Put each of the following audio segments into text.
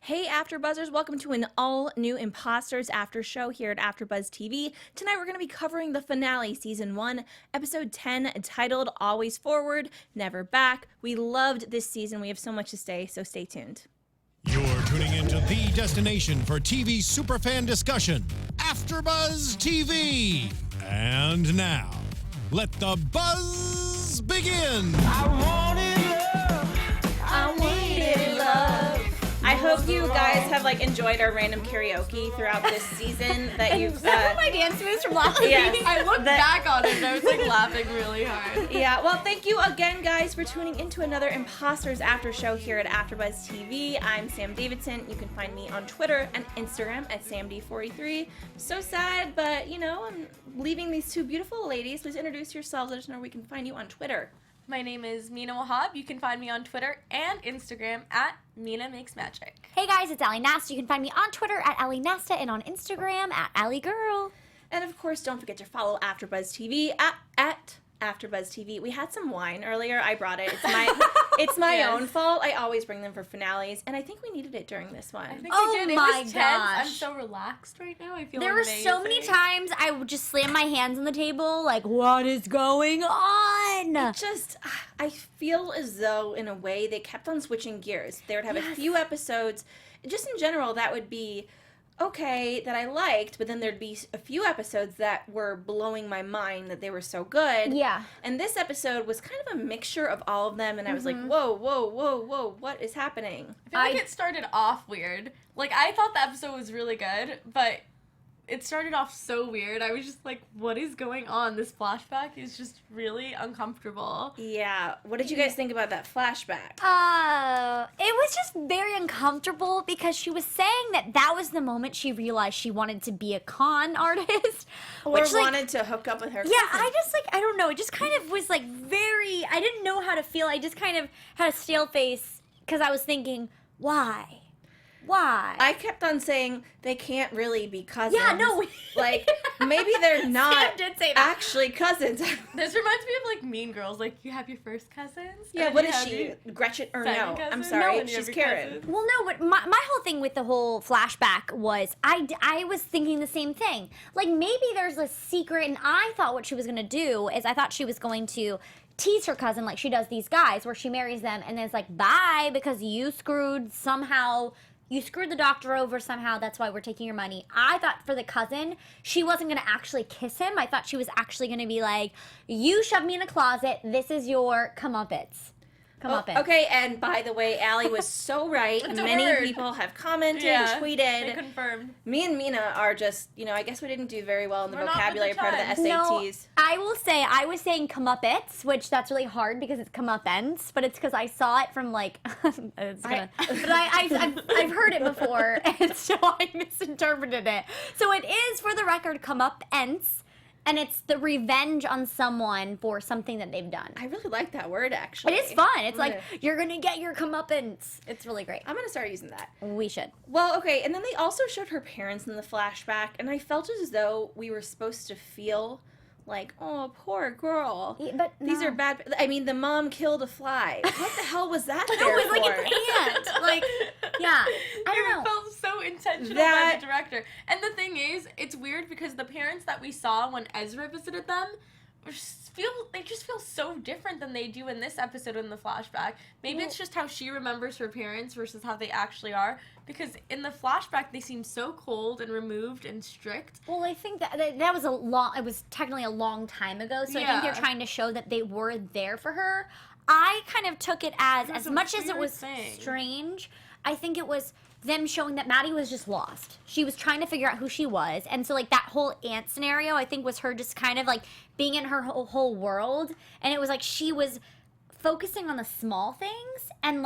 Hey AfterBuzzers, welcome to an all-new Imposters after show here at AfterBuzz TV. Tonight we're going to be covering the finale, Season 1, Episode 10, titled Always Forward, Never Back. We loved this season. We have so much to say, so stay tuned. You're tuning into the destination for TV superfan discussion, AfterBuzz TV. And now, let the buzz begin. I wanted love. I hope you guys have enjoyed our random karaoke throughout this season. That you've my dance moves from last week. Yes, I looked back on it and I was laughing really hard. Yeah, well, thank you again, guys, for tuning into another Imposters After Show here at AfterBuzz TV. I'm Sam Davidson. You can find me on Twitter and Instagram at SamD43. So sad, but I'm leaving these two beautiful ladies. Please introduce yourselves. Let us know where we can find you on Twitter. My name is Mina Wahab. You can find me on Twitter and Instagram at Mina Makes Magic. Hey guys, it's Ally Nasta. You can find me on Twitter at Ally Nasta and on Instagram at Ally Girl. And of course, don't forget to follow AfterBuzz TV at AfterBuzz TV. We had some wine earlier. I brought it. It's my Yes. own fault. I always bring them for finales, and I think we needed it during this one. I think Oh we did. It my was tense. gosh. I'm so relaxed right now. I feel There were so many times I would just slam my hands on the table like, what is going on? I feel as though, in a way, they kept on switching gears. They would have a few episodes, just in general, that would be okay, that I liked, but then there'd be a few episodes that were blowing my mind that they were so good. Yeah. And this episode was kind of a mixture of all of them, and I was like, whoa, what is happening? I feel like it started off weird. I thought the episode was really good, but it started off so weird. I was just like, what is going on? This flashback is just really uncomfortable. Yeah. What did you guys think about that flashback? It was just very uncomfortable because she was saying that was the moment she realized she wanted to be a con artist. Or wanted to hook up with her Yeah, cousin. I don't know. It just kind of was very, I didn't know how to feel. I just kind of had a stale face because I was thinking, why? I kept on saying they can't really be cousins. Yeah, no. Maybe they're not Sam did say that. actually cousins. This reminds me of Mean Girls. You have your first cousins. Yeah, and what you is have she? your Gretchen? Or second no, cousin? I'm sorry. No, and you She's have your Karen. cousin. Well, no, but my whole thing with the whole flashback was I was thinking the same thing. Maybe there's a secret, and I thought what she was going to do is I thought she was going to tease her cousin like she does these guys, where she marries them, and then it's like, bye, because you screwed the doctor over somehow, that's why we're taking your money. I thought for the cousin, she wasn't going to actually kiss him. I thought she was actually going to be like, you shoved me in a closet, this is your comeuppance. Okay, and by the way, Ally was so right. It's a Many word. people have commented, They tweeted. confirmed. Me and Mina are just, I guess we didn't do very well in the We're not vocabulary with the part of the times. SATs. No, I will say, I was saying comeuppance, which that's really hard because it's comeuppance, but it's because I saw it from I've heard it before, and so I misinterpreted it. So it is, for the record, comeuppance, and it's the revenge on someone for something that they've done. I really like that word, actually. It is fun. It's Yeah. you're gonna get your comeuppance. It's really great. I'm going to start using that. We should. Well, okay, and then they also showed her parents in the flashback, and I felt as though we were supposed to feel oh, poor girl. Yeah, but These no. are bad. I mean, the mom killed a fly. What the hell was that It there was for? like an ant. Yeah. I don't know. It felt so intentional That- by the director. And the thing is, it's weird because the parents that we saw when Ezra visited them just feel so different than they do in this episode in the flashback. Maybe it's just how she remembers her parents versus how they actually are. Because in the flashback, they seem so cold and removed and strict. Well, I think that was it was technically a long time ago, so I think they're trying to show that they were there for her. I kind of took it as a much as it weird was thing. strange, I think it was them showing that Maddie was just lost. She was trying to figure out who she was, and so that whole aunt scenario, I think, was her just kind of being in her whole world, and it was she was focusing on the small things, and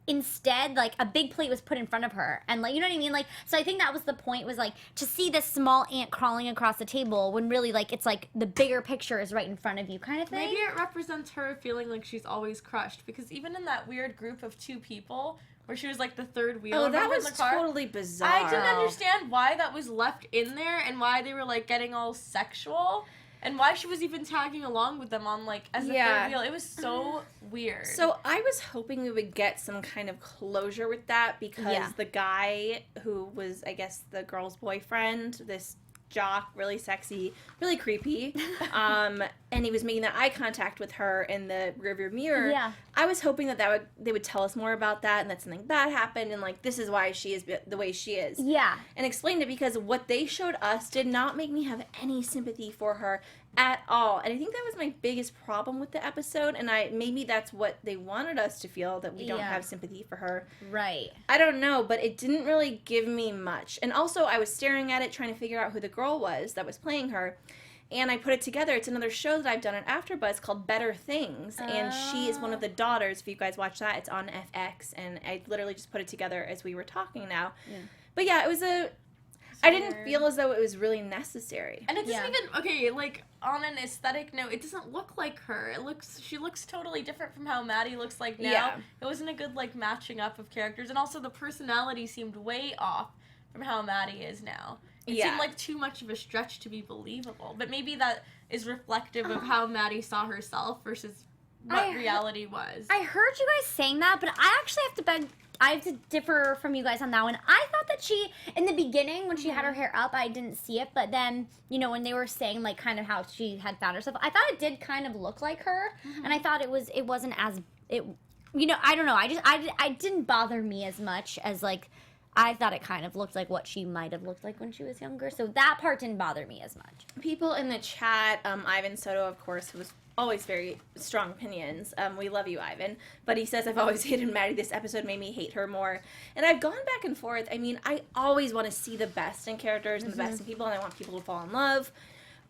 instead a big plate was put in front of her, and you know what I mean, so I think that was the point, was to see this small ant crawling across the table when really it's the bigger picture is right in front of you kind of thing. Maybe it represents her feeling like she's always crushed. Because even in that weird group of two people, where she was the third wheel. Oh, that remember, was in the car? totally bizarre. I didn't understand why that was left in there and why they were getting all sexual. and why she was even tagging along with them on, like, as a third wheel. It was so weird. So I was hoping we would get some kind of closure with that because the guy who was, I guess, the girl's boyfriend, this jock, really sexy, really creepy, and he was making that eye contact with her in the rearview mirror. Yeah. I was hoping that they would tell us more about that and that something bad happened and, like, this is why she is the way she is. Yeah. And explained it because what they showed us did not make me have any sympathy for her at all. And I think that was my biggest problem with the episode, and maybe that's what they wanted us to feel, that we don't have sympathy for her. Right. I don't know, but it didn't really give me much. And also, I was staring at it, trying to figure out who the girl was that was playing her, and I put it together. It's another show that I've done at AfterBuzz called Better Things, and she is one of the daughters. If you guys watch that, it's on FX, and I literally just put it together as we were talking now. Yeah. But yeah, it was I didn't feel as though it was really necessary. And it doesn't even, okay, like, on an aesthetic note, it doesn't look like her. She looks totally different from how Maddie looks like now. Yeah. It wasn't a good, like, matching up of characters. And also the personality seemed way off from how Maddie is now. It seemed like too much of a stretch to be believable. But maybe that is reflective of how Maddie saw herself versus what reality was. I heard you guys saying that, but I actually I have to differ from you guys on that one. I thought that she, in the beginning, when she had her hair up, I didn't see it, but then, you know, when they were saying, like, kind of how she had found herself, I thought it did kind of look like her, and I thought it wasn't as, you know, I don't know, I didn't bother me as much as, like, I thought it kind of looked like what she might have looked like when she was younger, so that part didn't bother me as much. People in the chat, Ivan Soto, of course, who was always very strong opinions. We love you, Ivan. But he says, I've always hated Maddie. This episode made me hate her more. And I've gone back and forth. I mean, I always want to see the best in characters and the best in people, and I want people to fall in love.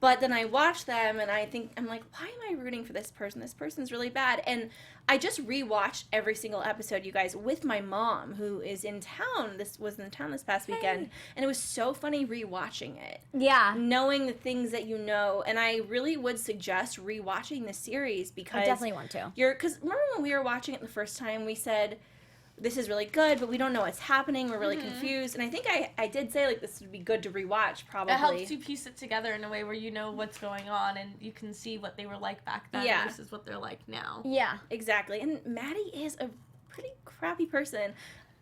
But then I watch them, and I'm like, why am I rooting for this person? This person's really bad. And I just rewatched every single episode, you guys, with my mom, who is in town. Was in town this past weekend. And it was so funny rewatching it. Yeah. Knowing the things that you know. And I really would suggest rewatching the series because... I definitely want to. Because remember when we were watching it the first time, we said... this is really good, but we don't know what's happening. We're really confused. And I think I did say, like, this would be good to rewatch, probably. It helps you piece it together in a way where you know what's going on and you can see what they were like back then versus what they're like now. Yeah. Exactly. And Maddie is a pretty crappy person,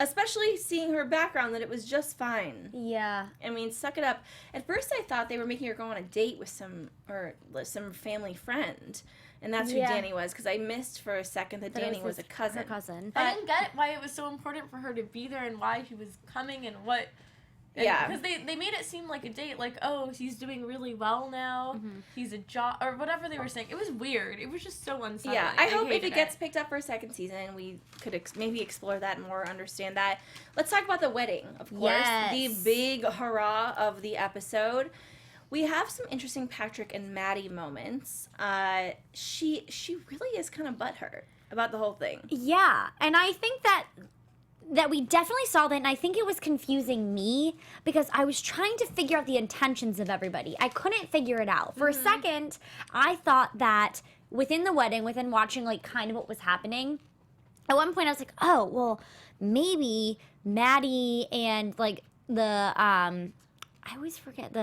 especially seeing her background, that it was just fine. Yeah. I mean, suck it up. At first, I thought they were making her go on a date with some family friend. And that's who Danny was, because I missed for a second that Danny was a cousin. Her cousin. I didn't get why it was so important for her to be there and why he was coming and what... Because they made it seem like a date, like, oh, he's doing really well now, he's a job, or whatever they were saying. It was weird. It was just so unsettling. Yeah, I hope if it gets picked up for a second season, we could maybe explore that more, understand that. Let's talk about the wedding, of course. Yes. The big hurrah of the episode. We have some interesting Patrick and Maddie moments. She really is kind of butthurt about the whole thing. Yeah, and I think that we definitely saw that, and I think it was confusing me because I was trying to figure out the intentions of everybody. I couldn't figure it out. For a second, I thought that within the wedding, within watching, like, kind of what was happening, at one point I was like, oh, well, maybe Maddie and, like, I always forget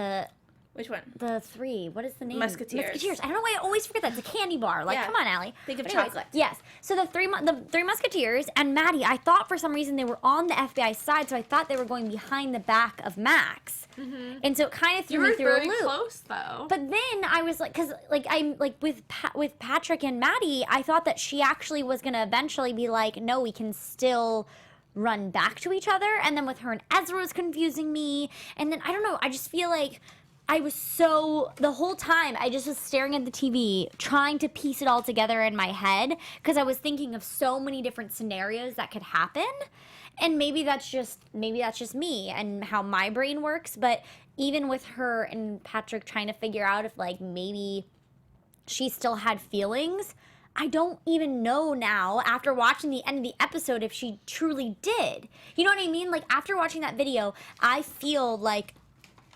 Which one? the three. What is the name? Musketeers. Musketeers. I don't know why I always forget that. It's a candy bar. Like, come on, Allie. Think of But anyways, chocolate. Yes. So the three Musketeers and Maddie, I thought for some reason they were on the FBI side, so I thought they were going behind the back of Max. And so it kind of threw me through a loop. You were very close, though. But then I was like, because like I'm like with Patrick and Maddie, I thought that she actually was gonna eventually be like, no, we can still run back to each other. And then with her and Ezra was confusing me. And then I don't know. I just feel like I was the whole time I just was staring at the TV, trying to piece it all together in my head because I was thinking of so many different scenarios that could happen. And maybe that's just me and how my brain works. But even with her and Patrick trying to figure out if, like, maybe she still had feelings, I don't even know now, after watching the end of the episode, if she truly did. You know what I mean? Like, after watching that video, I feel like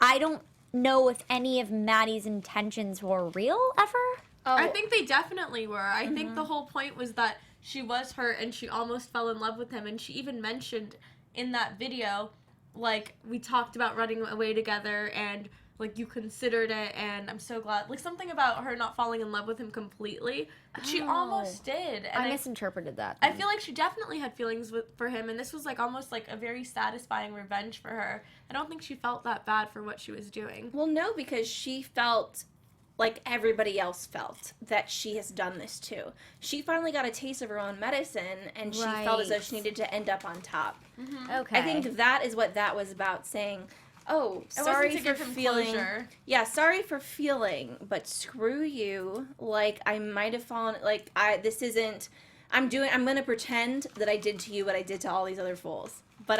I don't know if any of Maddie's intentions were real ever. Oh. I think they definitely were. I think the whole point was that she was hurt and she almost fell in love with him. And she even mentioned in that video, like, we talked about running away together and, like, you considered it, and I'm so glad. Like, something about her not falling in love with him completely, but she almost did. And I misinterpreted that. I feel like she definitely had feelings for him, and this was, like, almost, like, a very satisfying revenge for her. I don't think she felt that bad for what she was doing. Well, no, because she felt like everybody else felt that she has done this too. She finally got a taste of her own medicine, and she felt as though she needed to end up on top. Okay. I think that is what that was about, saying, oh, sorry for feeling. Yeah, sorry for feeling, but screw you. Like, I might have fallen, like, I'm going to pretend that I did to you what I did to all these other fools. But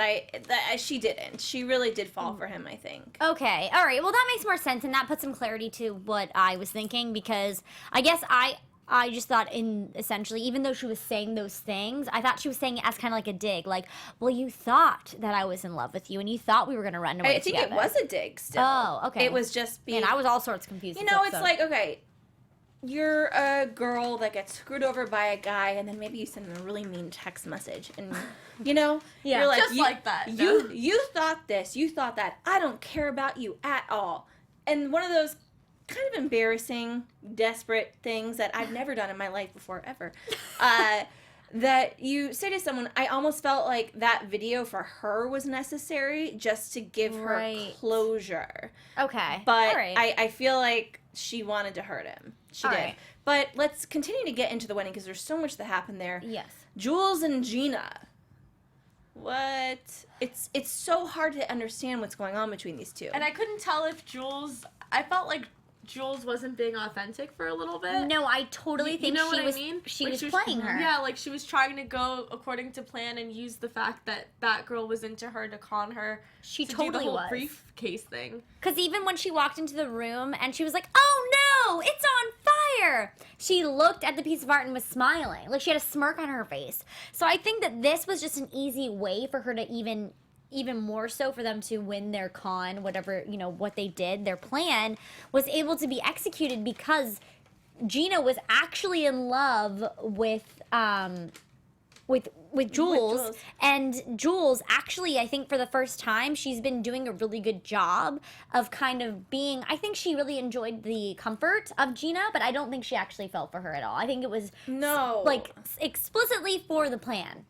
she didn't. She really did fall for him, I think. Okay, all right. Well, that makes more sense, and that puts some clarity to what I was thinking, because I guess I just thought essentially, even though she was saying those things, I thought she was saying it as kind of like a dig, like, well, you thought that I was in love with you, and you thought we were going to run away together. I think it was a dig still. Oh, okay. It was just being... Man, I was all sorts confused. You know, it's like, okay, you're a girl that gets screwed over by a guy, and then maybe you send him a really mean text message, and, you know, you're like, just like that. You thought this, you thought that. I don't care about you at all. And one of those kind of embarrassing, desperate things that I've never done in my life before, ever, that you say to someone, I almost felt like that video for her was necessary just to give her closure. Okay. But right. I feel like she wanted to hurt him. She did. Right. But let's continue to get into the wedding because there's so much that happened there. Yes. Jules and Gina. What? It's so hard to understand what's going on between these two. And I couldn't tell if I felt like Jules wasn't being authentic for a little bit. No, I totally think she was playing her. Yeah, like she was trying to go according to plan and use the fact that that girl was into her to con her. She to totally do the whole was. Briefcase thing. Because even when she walked into the room and she was like, oh no, it's on fire, she looked at the piece of art and was smiling. Like, she had a smirk on her face. So I think that this was just an easy way for her to even more so for them to win their con, whatever, you know, what they did, their plan was able to be executed because Gina was actually in love with Jules, and Jules actually, I think for the first time, she's been doing a really good job of kind of being, I think she really enjoyed the comfort of Gina, but I don't think she actually fell for her at all. I think it was like explicitly for the plan.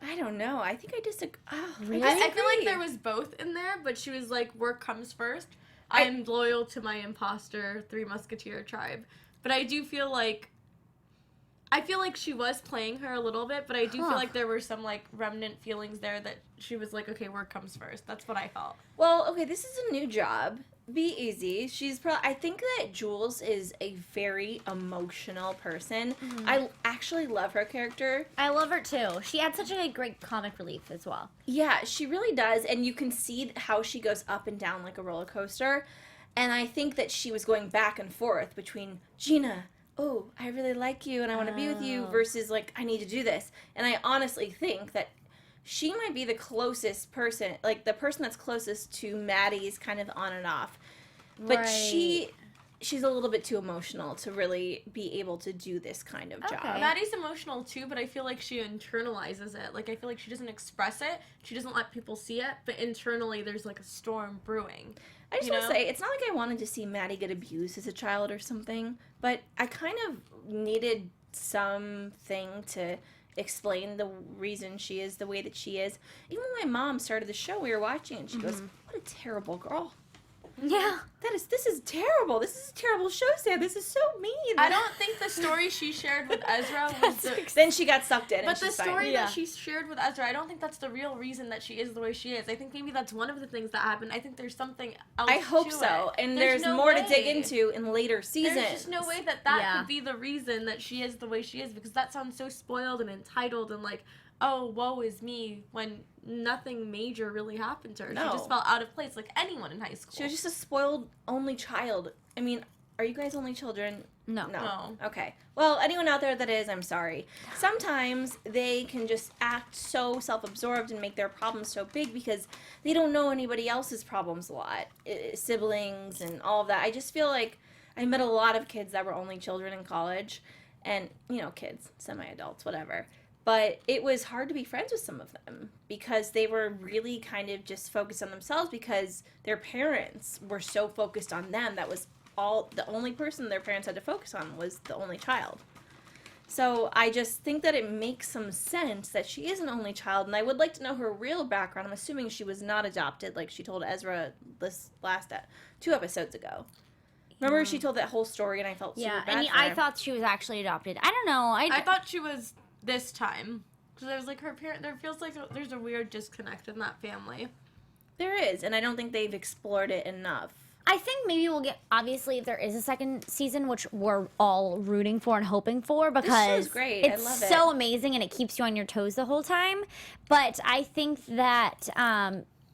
I don't know. I think I disagree. Oh, really? I feel like there was both in there, but she was like, work comes first. I'm loyal to my imposter, Three Musketeer tribe. But I do feel like she was playing her a little bit, but I do feel like there were some like remnant feelings there that she was like, okay, work comes first. That's what I felt. Well, okay, this is a new job. Be easy. I think that Jules is a very emotional person. Mm-hmm. I actually love her character. I love her too. She had such a great comic relief as well. Yeah, she really does, and you can see how she goes up and down like a roller coaster. And I think that she was going back and forth between Gina, oh, I really like you and I want to be with you, versus like, I need to do this. And I honestly think that she might be the closest person, like the person that's closest to Maddie's kind of on and off. But she's a little bit too emotional to really be able to do this kind of job. Maddie's emotional too, but I feel like she internalizes it. Like, I feel like she doesn't express it. She doesn't let people see it, but internally there's like a storm brewing. I just want to say, it's not like I wanted to see Maddie get abused as a child or something, but I kind of needed something to explain the reason she is the way that she is. Even when my mom started the show, we were watching, and she goes, what a terrible girl. Yeah. This is terrible. This is a terrible show, Sam. This is so mean. I don't think the story she shared with Ezra was Then she got sucked in. But the story that she shared with Ezra, I don't think that's the real reason that she is the way she is. I think maybe that's one of the things that happened. I think there's something else I hope so. And there's no more to dig into in later seasons. There's just no way that could be the reason that she is the way she is, because that sounds so spoiled and entitled and like, oh, woe is me, when nothing major really happened to her. No. She just felt out of place, like anyone in high school. She was just a spoiled only child. I mean, are you guys only children? No. Okay. Well, anyone out there that is, I'm sorry. Sometimes they can just act so self-absorbed and make their problems so big because they don't know anybody else's problems a lot. Siblings and all of that. I just feel like I met a lot of kids that were only children in college. And, you know, kids, semi-adults, whatever. But it was hard to be friends with some of them because they were really kind of just focused on themselves because their parents were so focused on them. That was the only person their parents had to focus on was the only child. So I just think that it makes some sense that she is an only child, and I would like to know her real background. I'm assuming she was not adopted like she told Ezra this last 2 episodes ago. Remember she told that whole story and I felt super bad and for I her. thought she was actually adopted. I don't know. I thought she was this time. Because there's like her parent, there feels like there's a weird disconnect in that family. There is, and I don't think they've explored it enough. I think maybe we'll get, obviously, if there is a second season, which we're all rooting for and hoping for, because show's great. I it's love it. so amazing and it keeps you on your toes the whole time. But I think that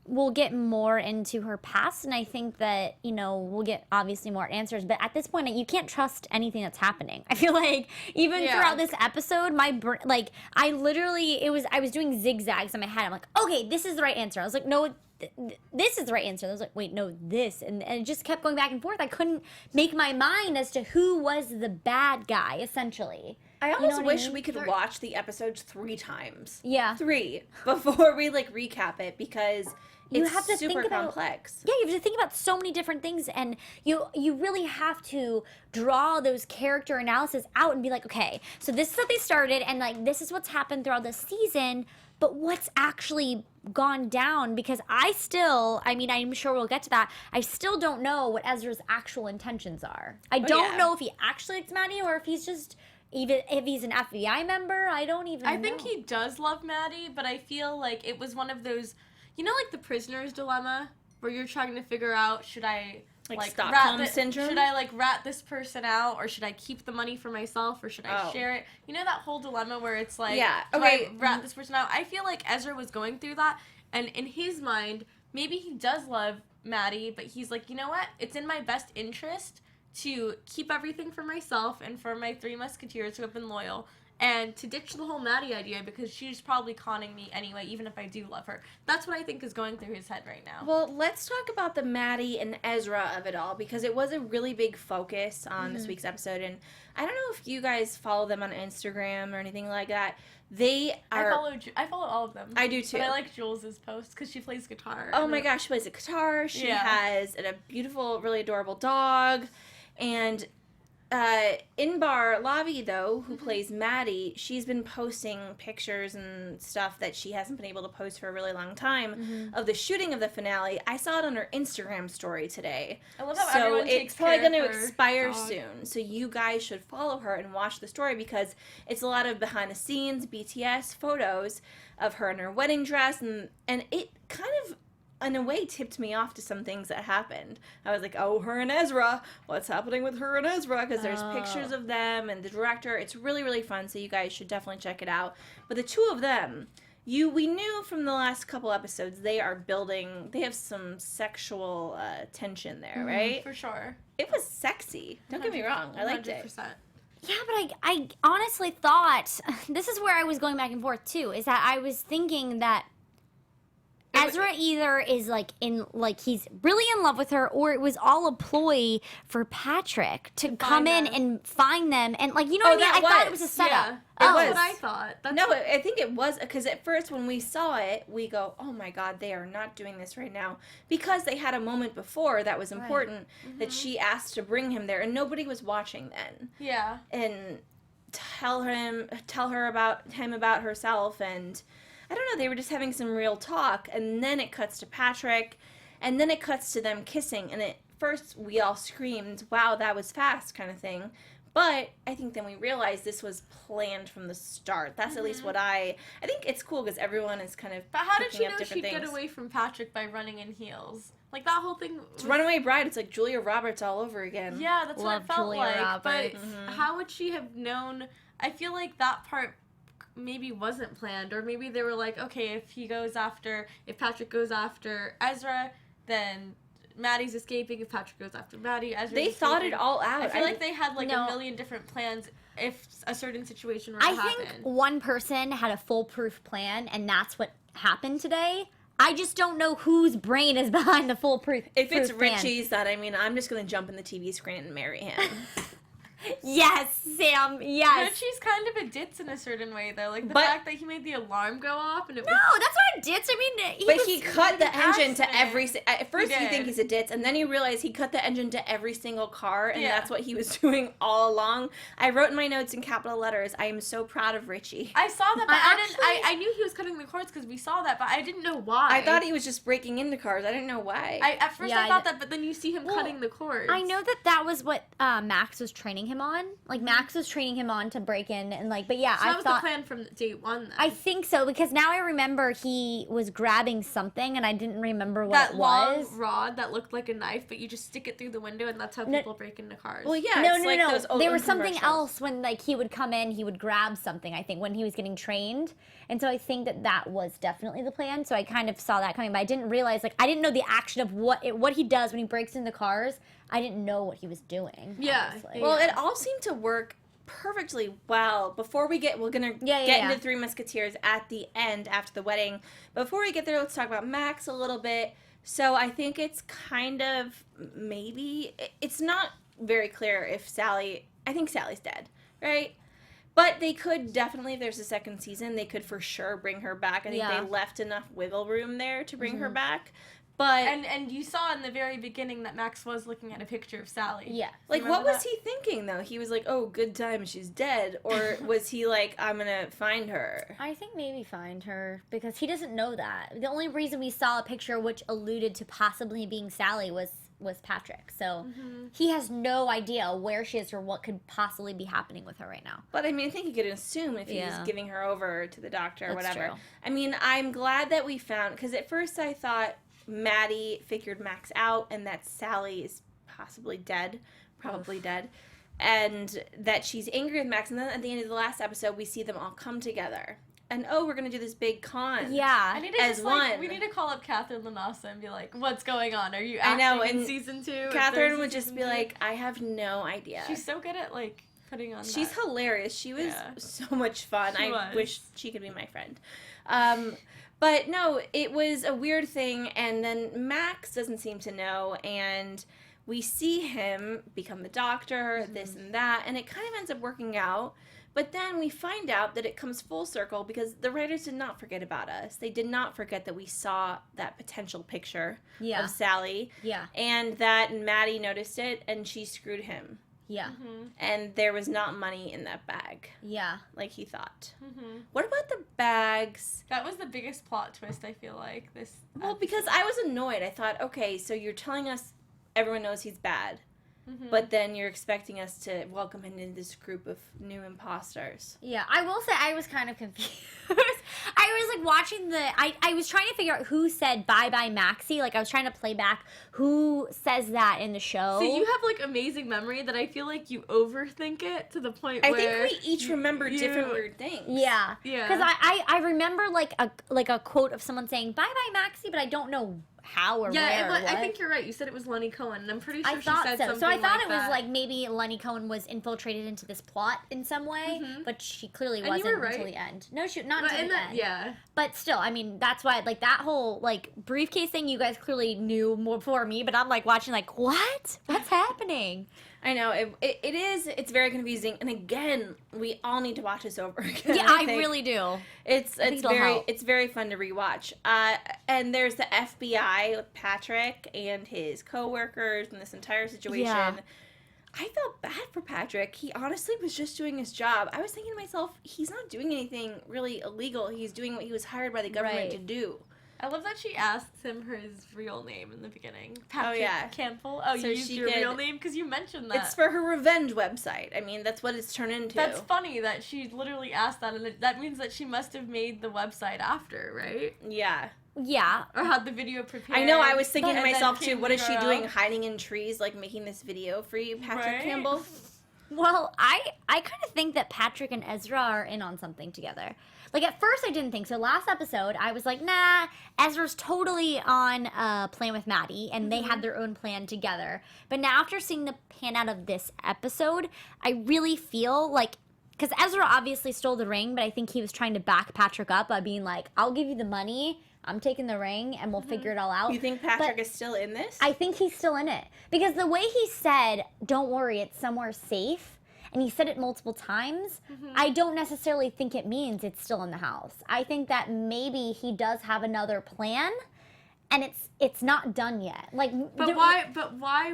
we'll get more into her past, and I think that, you know, we'll get obviously more answers. But at this point, you can't trust anything that's happening. I feel like even throughout this episode, I literally, I was doing zigzags in my head. I'm like, okay, this is the right answer. I was like, no, this is the right answer. I was like, wait, no, this. And it just kept going back and forth. I couldn't make my mind as to who was the bad guy, essentially. I almost wish mean? we could watch the episodes 3 times. Yeah. 3 before we recap it because You it's have to super think about, complex. Yeah, you have to think about so many different things, and you really have to draw those character analysis out and be like, okay, so this is how they started, and this is what's happened throughout the season, but what's actually gone down? Because I'm sure we'll get to that, I still don't know what Ezra's actual intentions are. I don't know if he actually likes Maddie or if he's just... Even if he's an FBI member, I don't even know. I think he does love Maddie, but I feel like it was one of those, you know, like the prisoner's dilemma, where you're trying to figure out, should I Stockholm syndrome? Should I rat this person out, or should I keep the money for myself, or should I share it? You know that whole dilemma where it's like, do I rat this person out? I feel like Ezra was going through that, and in his mind, maybe he does love Maddie, but he's like, you know what? It's in my best interest to keep everything for myself and for my 3 musketeers who have been loyal, and to ditch the whole Maddie idea because she's probably conning me anyway, even if I do love her. That's what I think is going through his head right now. Well, let's talk about the Maddie and Ezra of it all, because it was a really big focus on this week's episode, and I don't know if you guys follow them on Instagram or anything like that. They are... I follow all of them. I do too. But I like Jules' posts because she plays guitar. Oh my gosh, she plays a guitar. She has a beautiful, really adorable dog. And Lavi, though, who plays Maddie, she's been posting pictures and stuff that she hasn't been able to post for a really long time of the shooting of the finale. I saw it on her Instagram story today. I love how everyone takes it's probably care going to of her expire dog. soon. So you guys should follow her and watch the story because it's a lot of behind the scenes BTS photos of her in her wedding dress, and it kind of, in a way, tipped me off to some things that happened. I was like, oh, her and Ezra. What's happening with her and Ezra? Because there's pictures of them and the director. It's really, really fun, so you guys should definitely check it out. But the 2 of them, we knew from the last couple episodes, they have some sexual tension there, right? For sure. It was sexy. Don't get me wrong. I liked it. 100%. Yeah, but I honestly thought, this is where I was going back and forth too, is that I was thinking that Ezra either is he's really in love with her, or it was all a ploy for Patrick to come in and find them, and what I mean? I thought it was a setup. Yeah, It was. That's what I thought. I think it was, because at first when we saw it, we go, oh my god, they are not doing this right now, because they had a moment before that was important, that she asked to bring him there, and nobody was watching then. Yeah. And tell her about herself, and I don't know, they were just having some real talk, and then it cuts to Patrick, and then it cuts to them kissing, and at first we all screamed, wow, that was fast, kind of thing. But I think then we realized this was planned from the start. That's at least what I think it's cool because everyone is kind of But how did she know she'd get away from Patrick by running in heels? Like, that whole thing... It's Runaway Bride. It's like Julia Roberts all over again. Yeah, that's what it felt Julia like. Roberts. But how would she have known... I feel like that part maybe wasn't planned, or maybe they were like, okay, if Patrick goes after Ezra, then Maddie's escaping. If Patrick goes after Maddie, Ezra's They thought escaping. it all out. I feel like they had a No. million different plans if a certain situation were to I happen. think one person had a foolproof plan, and that's what happened today. I just don't know whose brain is behind the foolproof If it's plan. Richie's, I'm just going to jump in the TV screen and marry him. Yes, Sam. But Yes. she's kind of a ditz in a certain way, though. Like, the But- fact that he made the alarm go off and it No, was... that's not a ditz. I mean, But he cut the an engine to accident. every. At first, He you think did. he's a ditz, and then you realize he cut the engine to every single car, and Yeah. that's what he was doing all along. I wrote in my notes in capital letters, "I am so proud of Richie." I saw that, but I I knew he was cutting the cords because we saw that, but I didn't know why. I thought he was just breaking into cars. I didn't know why. At first Yeah, I thought that, but then you see him Well, cutting the cords. I know that was what Max was training him on. Like, Max was training him on to break in, and like, but yeah, So that I was thought. the plan from day one, then. I think so, because now I remember he was grabbing something, and I didn't remember what that it long was. rod that looked like a knife, but you just stick it through the window, and that's how No. people break into cars. well, yeah, No, it's no, like no. those old There was something commercials. else when like he would come in, he would grab something. I think when he was getting trained, and so I think that was definitely the plan. So I kind of saw that coming, but I didn't realize I didn't know the action of what he does when he breaks into cars. I didn't know what he was doing. Yeah. honestly. Well, it all seemed to work perfectly well. Before we get, we're gonna Yeah, get yeah. into Three Musketeers at the end after the wedding. Before we get there, let's talk about Max a little bit. So I think it's kind of maybe it's not very clear if Sally. I think Sally's dead, right? But they could definitely, if there's a second season, they could for sure bring her back. I think Yeah. they left enough wiggle room there to bring her back. But And you saw in the very beginning that Max was looking at a picture of Sally. yeah. like, Remember what was that? he thinking, though? He was like, oh, good time, she's dead. Or was he like, I'm going to find her? I think maybe find her because he doesn't know that. The only reason we saw a picture which alluded to possibly being Sally was Patrick. So he has no idea where she is or what could possibly be happening with her right now. But, I mean, I think he could assume if he was Yeah. giving her over to the doctor or That's whatever. true. I mean, I'm glad that we found, because at first I thought Maddie figured Max out and that Sally is possibly dead, probably dead, and that she's angry with Max. And then at the end of the last episode, we see them all come together. And, oh, we're going to do this big con. Yeah. I need to As just, one. we need to call up Catherine Nasta and be like, what's going on? Are you I acting know, in and season 2? If Catherine there's a would just season be 2? like, I have no idea. She's so good at, like, putting on She's that. hilarious. She was Yeah. so much fun. She I was. wish she could be my friend. But no, it was a weird thing, and then Max doesn't seem to know, and we see him become the doctor, this and that, and it kind of ends up working out. But then we find out that it comes full circle because the writers did not forget about us. They did not forget that we saw that potential picture Yeah. of Sally, Yeah. and that Maddie noticed it, and she screwed him. Yeah. And there was not money in that bag Yeah. like he thought. Mhm. What about the bags? That was the biggest plot twist, I feel like. This. Well, because I was annoyed. I thought, okay, so you're telling us everyone knows he's bad, but then you're expecting us to welcome him into this group of new imposters. Yeah, I will say I was kind of confused. I was like watching I was trying to figure out who said bye bye Maxie. Like I was trying to play back who says that in the show. So you have like amazing memory that I feel like you overthink it to the point I where think we each remember different weird things. Yeah. Yeah. Because I remember like a quote of someone saying bye bye Maxie, but I don't know how or Yeah, where. or but I what. think you're right. You said it was Lenny Cohen, and I'm pretty sure I she thought said so. something So I thought like it was that. like maybe Lenny Cohen was infiltrated into this plot in some way, but she clearly And you wasn't were until right. the end. No, not But until in the that, end. yeah. But still, I mean, that's why, like, that whole, like, briefcase thing, you guys clearly knew more before me, but I'm, like, watching, like, what? What's happening? I know, it's very confusing. And again, we all need to watch this over again. Yeah, I think. really do. It's think it'll help. it's very fun to rewatch. And there's the FBI with Patrick and his coworkers and this entire situation. Yeah. I felt bad for Patrick. He honestly was just doing his job. I was thinking to myself, he's not doing anything really illegal. He's doing what he was hired by the government Right. to do. I love that she asked him her his real name in the beginning. Patrick yeah. Campbell. Oh, So you used she your could- real name because you mentioned that. It's for her revenge website. I mean, that's what it's turned into. That's funny that she literally asked that, and that means that she must have made the website after, right? Yeah. Yeah. Or had the video prepared. I know, I was thinking to and then myself, too, came what is she URL. doing hiding in trees, like making this video for you, Patrick Right? Campbell? Well, I kind of think that Patrick and Ezra are in on something together. Like, at first I didn't think so. Last episode, I was like, nah, Ezra's totally on a plan with Maddie, and they had their own plan together. But now, after seeing the pan out of this episode, I really feel like, because Ezra obviously stole the ring, but I think he was trying to back Patrick up by being like, I'll give you the money, I'm taking the ring, and we'll figure it all out. You think Patrick is still in this? I think he's still in it. Because the way he said, don't worry, it's somewhere safe, and he said it multiple times, I don't necessarily think it means it's still in the house. I think that maybe he does have another plan, and it's not done yet. Like, But why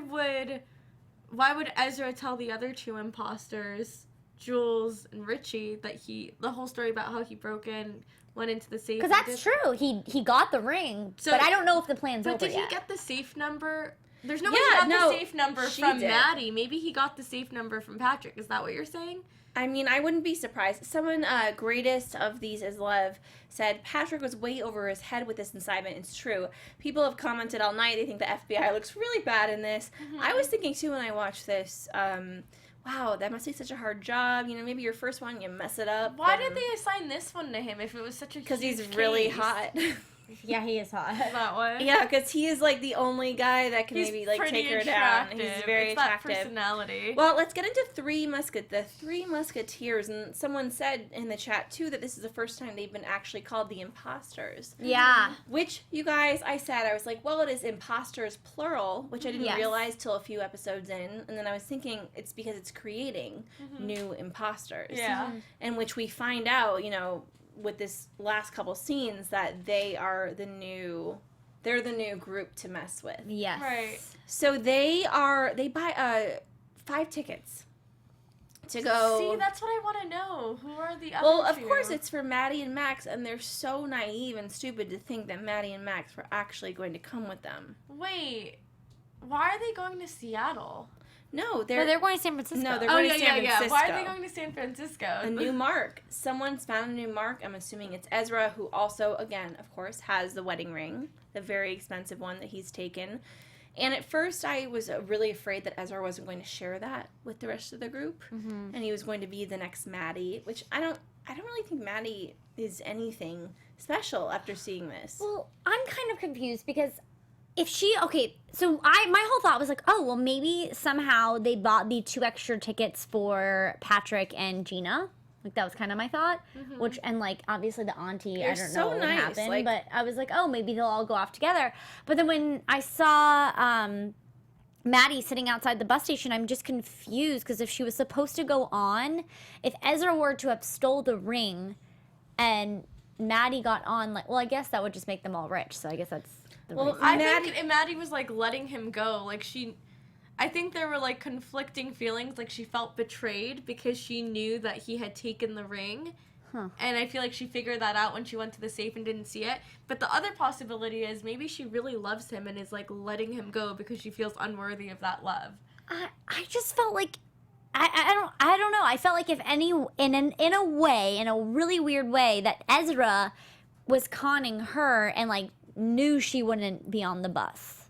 would Ezra tell the other two imposters, Jules and Richie, that the whole story about how he went into the safe? Because that's true. He got the ring, but I don't know if the plan's over yet. But did he get the safe number? There's no way he got the safe number from Maddie. Maybe he got the safe number from Patrick. Is that what you're saying? I mean, I wouldn't be surprised. Someone, greatest of these is love, said Patrick was way over his head with this assignment. It's true. People have commented all night. They think the FBI looks really bad in this. I was thinking, too, when I watched this, wow, that must be such a hard job. You know, maybe your first one, you mess it up. Why did they assign this one to him if it was such a huge Because he's really hot. Yeah, he is hot. That way. Yeah, because he is, like, the only guy that can maybe, like, take her down. He's very attractive. That personality. Well, let's get into the Three Musketeers. And someone said in the chat, too, that this is the first time they've been actually called the Imposters. Yeah. Which, you guys, I was like, well, it is imposters, plural, which I didn't realize till a few episodes in. And then I was thinking it's because it's creating new imposters. Yeah. In which we find out, you know, with this last couple scenes that they're the new group to mess with. Yes. Right. So they buy 5 tickets to go. See, that's what I want to know. Who are the other Well, of two? course it's for Maddie and Max, and they're so naive and stupid to think that Maddie and Max were actually going to come with them. Wait, why are they going to Seattle? No, they're going to San Francisco. No, they're going to San Francisco. Why are they going to San Francisco? A new mark. Someone's found a new mark. I'm assuming it's Ezra, who also, again, of course, has the wedding ring, the very expensive one that he's taken. And at first, I was really afraid that Ezra wasn't going to share that with the rest of the group, and he was going to be the next Maddie, which I don't really think Maddie is anything special after seeing this. Well, I'm kind of confused because so my whole thought was like, oh, well, maybe somehow they bought the 2 extra tickets for Patrick and Gina. Like, that was kind of my thought. Which, and, like, obviously the auntie, They're I don't so know what nice, happened. like- But I was like, oh, maybe they'll all go off together. But then when I saw Maddie sitting outside the bus station, I'm just confused. Because if she was supposed to go on, if Ezra were to have stole the ring and Maddie got on, like, well, I guess that would just make them all rich. So I guess that's... Well, I think Maddie was, like, letting him go. Like, I think there were, like, conflicting feelings. Like, she felt betrayed because she knew that he had taken the ring. And I feel like she figured that out when she went to the safe and didn't see it. But the other possibility is maybe she really loves him and is, like, letting him go because she feels unworthy of that love. I just felt like... I don't know. I felt like if any... In a really weird way, that Ezra was conning her and, like, knew she wouldn't be on the bus.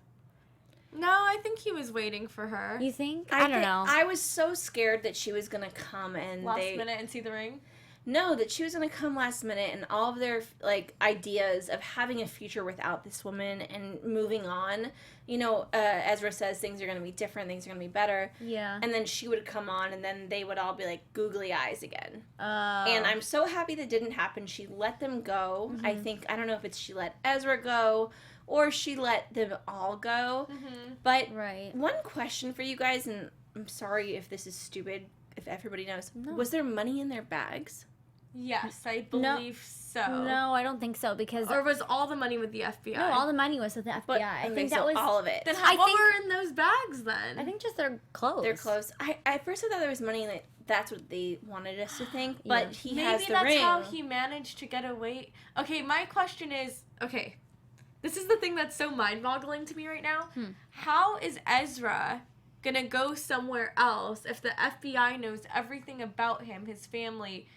No, I think he was waiting for her. You think? I don't know. I was so scared that she was going to come and Last minute and see the ring? No, that she was going to come last minute and all of their, like, ideas of having a future without this woman and moving on. You know, Ezra says things are going to be different, things are going to be better. Yeah. And then she would come on and then they would all be, like, googly eyes again. And I'm so happy that didn't happen. She let them go. I don't know if it's she let Ezra go or she let them all go. But one question for you guys, and I'm sorry if this is stupid, if everybody knows. No. Was there money in their bags? Yes, I believe so. No, I don't think so because... Or was all the money with the FBI? No, all the money was with the FBI. But, I think that was... all of it. Then what were in those bags then? I think just their clothes. Their clothes. At first I thought there was money in it. That's what they wanted us to think. But he has the ring. Maybe that's how he managed to get away. Okay, my question is... Okay, this is the thing that's so mind-boggling to me right now. How is Ezra gonna go somewhere else if the FBI knows everything about him, his family,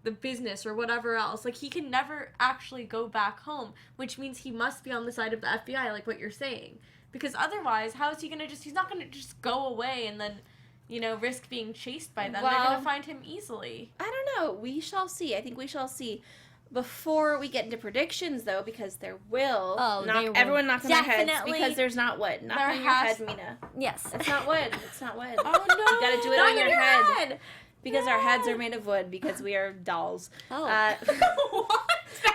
the business, or whatever else? Like, he can never actually go back home, which means he must be on the side of the FBI, like what you're saying. Because otherwise, how is he gonna he's not gonna just go away and then, you know, risk being chased by them. They're gonna find him easily. I don't know. We shall see. I think we shall see. Before we get into predictions, though, because there will. Everyone knocks on their heads because there's not wood. Knock on your head, Mina. Yes. It's not wood. It's not wood. Oh, no. You gotta do it on your head. Because our heads are made of wood, because we are dolls. Oh. What?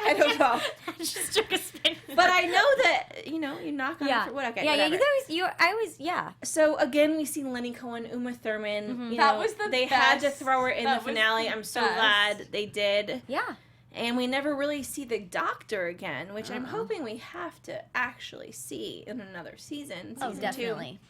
I don't know. That just took a spin. But I know that, you knock on wood. Okay, yeah, whatever. I always, yeah. So, again, we see Lenny Cohen, Uma Thurman. That was the They best. had to throw her in That the was finale. the I'm so best. glad they did. Yeah. And we never really see the Doctor again, which I'm hoping we have to actually see in another season. Season 2. Definitely.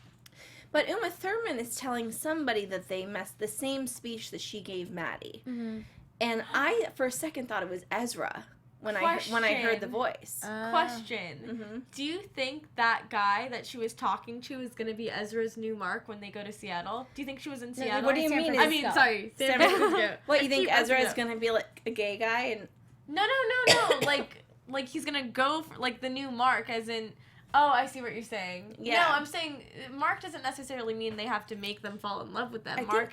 But Uma Thurman is telling somebody that they messed the same speech that she gave Maddie. Mm-hmm. And I, for a second, thought it was Ezra when I heard the voice. Question. Mm-hmm. Do you think that guy that she was talking to is going to be Ezra's new Mark when they go to Seattle? Do you think she was in Seattle? What do you San mean? I mean, sorry. San Francisco. What, you I think keep Ezra messing is up. going to be like a gay guy? And No. Like he's going to go for, like, the new Mark, as in... Oh, I see what you're saying. Yeah. No, I'm saying Mark doesn't necessarily mean they have to make them fall in love with them. I Mark think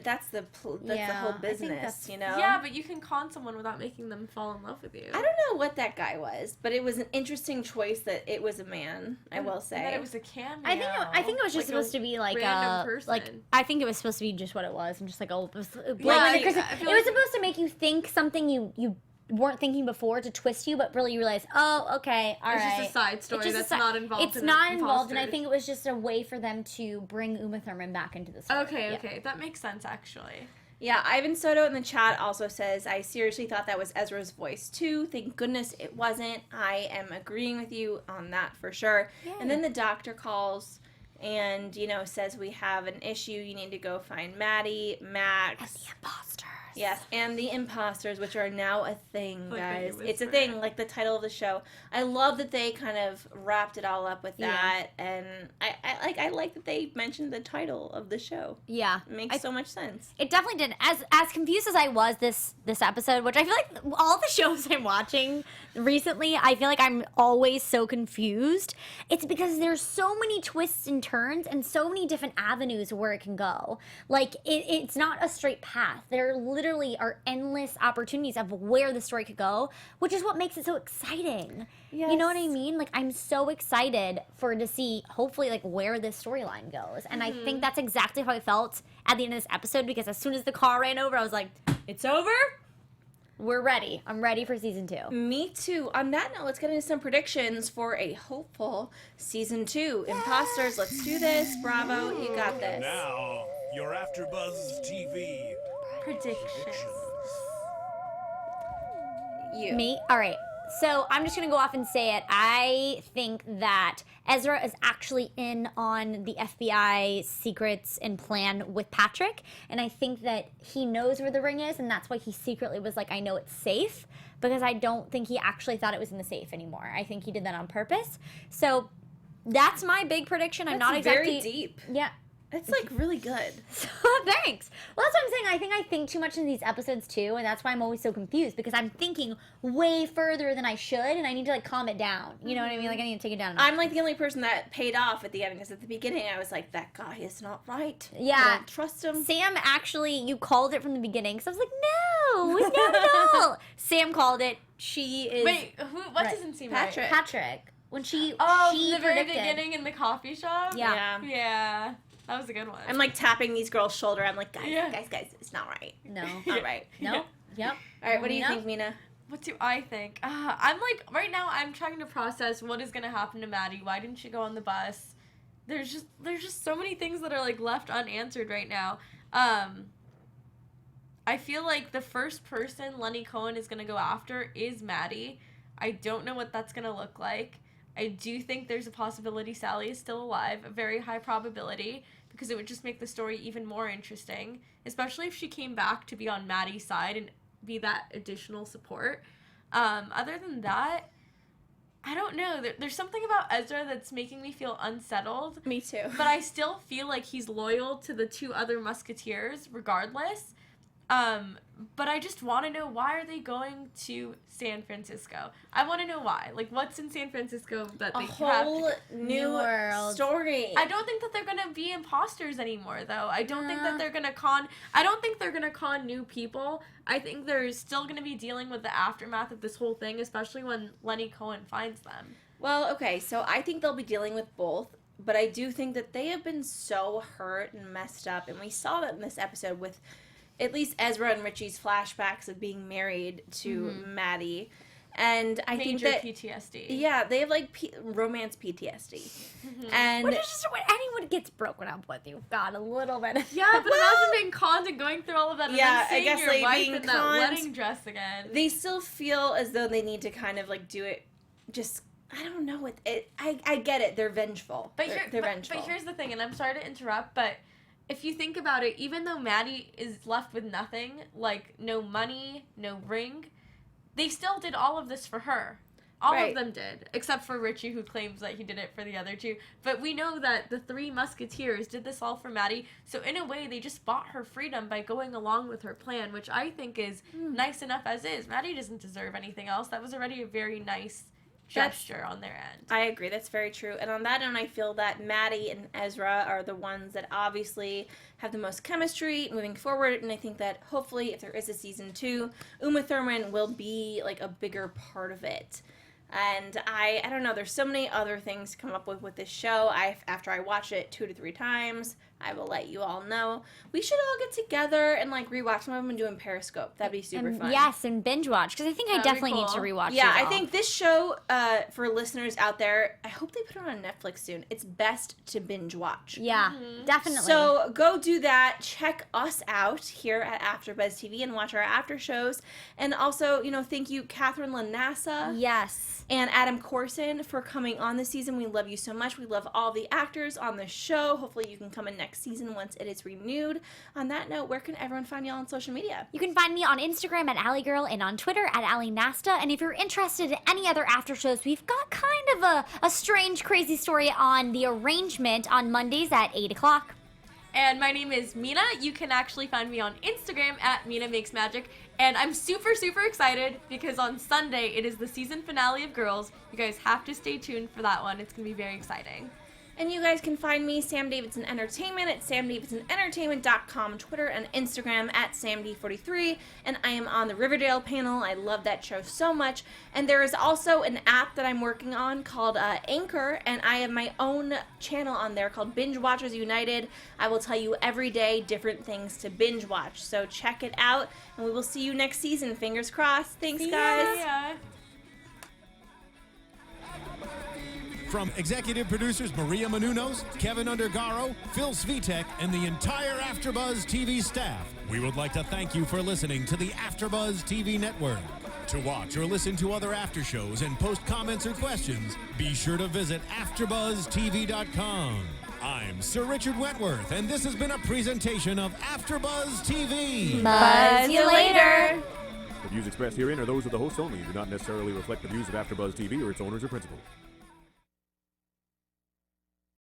that's the whole I think business, that's- Yeah, but you can con someone without making them fall in love with you. I don't know what that guy was, but it was an interesting choice that it was a man, I will say. And that it was a cameo. I think it was just Like a supposed to be like random person. like I think it was supposed to be just what it was. I'm just like, oh, it was, I because feel it like- was supposed to make you think something you weren't thinking before to twist you, but really you realize, oh, okay, all right. It's just a side story It's just a that's si- not involved. It's in not involved, and I Imposters. think it was just a way for them to bring Uma Thurman back into the story. Okay, that makes sense actually. Yeah, Ivan Soto in the chat also says, I seriously thought that was Ezra's voice too. Thank goodness it wasn't. I am agreeing with you on that for sure. Yeah. And then the doctor calls and, says we have an issue. You need to go find Maddie, Max. The imposters. Yes, and the imposters, which are now a thing, Like guys. Baby It's a Whisperer. thing, like the title of the show. I love that they kind of wrapped it all up with Yeah. that, and I like that they mentioned the title of the show. Yeah. It makes so much sense. It definitely did. As confused as I was this episode, which I feel like all the shows I'm watching recently, I feel like I'm always so confused. It's because there's so many twists and turns and so many different avenues where it can go. Like it's not a straight path. There literally are endless opportunities of where the story could go, which is what makes it so exciting. You know what I mean? Like I'm so excited to see hopefully like where this storyline goes. And I think that's exactly how I felt at the end of this episode, because as soon as the car ran over, I was like, it's over. We're ready. I'm ready for season 2. Me too. On that note, let's get into some predictions for a hopeful season 2. Imposters, let's do this. Bravo, you got this. Now, your AfterBuzz TV Predictions. You. Me? All right. So I'm just going to go off and say it. I think that Ezra is actually in on the FBI secrets and plan with Patrick. And I think that he knows where the ring is, and that's why he secretly was like, I know it's safe, because I don't think he actually thought it was in the safe anymore. I think he did that on purpose. So that's my big prediction. I'm not exactly... very deep. Yeah. It's like really good. Thanks. Well, that's what I'm saying. I think too much in these episodes too, and that's why I'm always so confused, because I'm thinking way further than I should, and I need to like calm it down. You know what I mean? Like I need to take it down. I'm like the only person that paid off at the end, because at the beginning I was like, that guy is not right. Yeah. I don't trust him. Sam actually, you called it from the beginning, because I was like, no, not at all. Sam called it. She is Wait, what Right. doesn't seem Patrick. Patrick. When she Right? she The very predicted. beginning in the coffee shop? Yeah. Yeah. That was a good one. I'm like tapping these girls' shoulder. I'm like, guys, Yeah. guys, it's not right. No. Not right. No. Yep. All right, what do you Mina? think, Mina? What do I think? I'm like, right now I'm trying to process what is going to happen to Maddie. Why didn't she go on the bus? There's just so many things that are like left unanswered right now. I feel like the first person Lenny Cohen is going to go after is Maddie. I don't know what that's going to look like. I do think there's a possibility Sally is still alive, a very high probability, because it would just make the story even more interesting, especially if she came back to be on Maddie's side and be that additional support. Other than that, I don't know. There's something about Ezra that's making me feel unsettled, Me too. but I still feel like he's loyal to the two other musketeers regardless. But I just want to know, why are they going to San Francisco? I want to know why. Like, what's in San Francisco that A they whole have to... new world. story. I don't think that they're gonna be imposters anymore, though. I don't think that they're gonna con. I don't think they're gonna con new people. I think they're still gonna be dealing with the aftermath of this whole thing, especially when Lenny Cohen finds them. Well, okay, so I think they'll be dealing with both, but I do think that they have been so hurt and messed up, and we saw that in this episode with, at least Ezra and Richie's flashbacks of being married to Maddie. And I think that PTSD. Yeah, they have like romance PTSD. And Which is just when anyone gets broken up with, you've got a little bit of Yeah, but imagine being conned and going through all of that and Yeah, then seeing I guess, your like, wife being in that conned. wedding dress again. they still feel as though they need to kind of like do it just I don't know I get it. They're vengeful. But, They're vengeful. but here's the thing, and I'm sorry to interrupt, but if you think about it, even though Maddie is left with nothing, like no money, no ring, they still did all of this for her. All Right. of them did, except for Richie, who claims that he did it for the other two. But we know that the three musketeers did this all for Maddie, so in a way, they just bought her freedom by going along with her plan, which I think is nice enough as is. Maddie doesn't deserve anything else. That was already a very nice gesture on their end. I agree. That's very true. And on that note, I feel that Maddie and Ezra are the ones that obviously have the most chemistry moving forward. And I think that hopefully if there is a season 2, Uma Thurman will be like a bigger part of it. And I don't know, there's so many other things to come up with this show. After I watch it 2 to 3 times, I will let you all know. We should all get together and like rewatch some of them and do in Periscope. That'd be super fun. Yes, and binge watch, because I think I That'd be definitely need to cool. rewatch Yeah, it I all. think this show, for listeners out there, I hope they put it on Netflix soon. It's best to binge watch. Yeah, definitely. So go do that. Check us out here at AfterBuzz TV and watch our after shows. And also, thank you, Catherine Lanassa yes. and Adam Corson for coming on this season. We love you so much. We love all the actors on the show. Hopefully you can come in next season once it is renewed. On that note, where can everyone find y'all on social media? You can find me on Instagram at AllieGirl and on Twitter at Ally Nasta. And if you're interested in any other after shows, we've got kind of a strange, crazy story on The Arrangement on Mondays at 8 o'clock. And my name is Mina. You can actually find me on Instagram at Mina Makes Magic. And I'm super, super excited because on Sunday it is the season finale of Girls. You guys have to stay tuned for that one. It's going to be very exciting. And you guys can find me, Sam Davidson Entertainment, at samdavidsonentertainment.com, Twitter and Instagram at samd43. And I am on the Riverdale panel. I love that show so much. And there is also an app that I'm working on called Anchor, and I have my own channel on there called Binge Watchers United. I will tell you every day different things to binge watch. So check it out, and we will see you next season. Fingers crossed. Thanks, guys. Yeah. From executive producers Maria Menounos, Kevin Undergaro, Phil Svitek, and the entire AfterBuzz TV staff, we would like to thank you for listening to the AfterBuzz TV network. To watch or listen to other after shows and post comments or questions, be sure to visit AfterBuzzTV.com. I'm Sir Richard Wentworth, and this has been a presentation of AfterBuzz TV. Buzz you later. The views expressed herein are those of the hosts only and do not necessarily reflect the views of AfterBuzz TV or its owners or principals.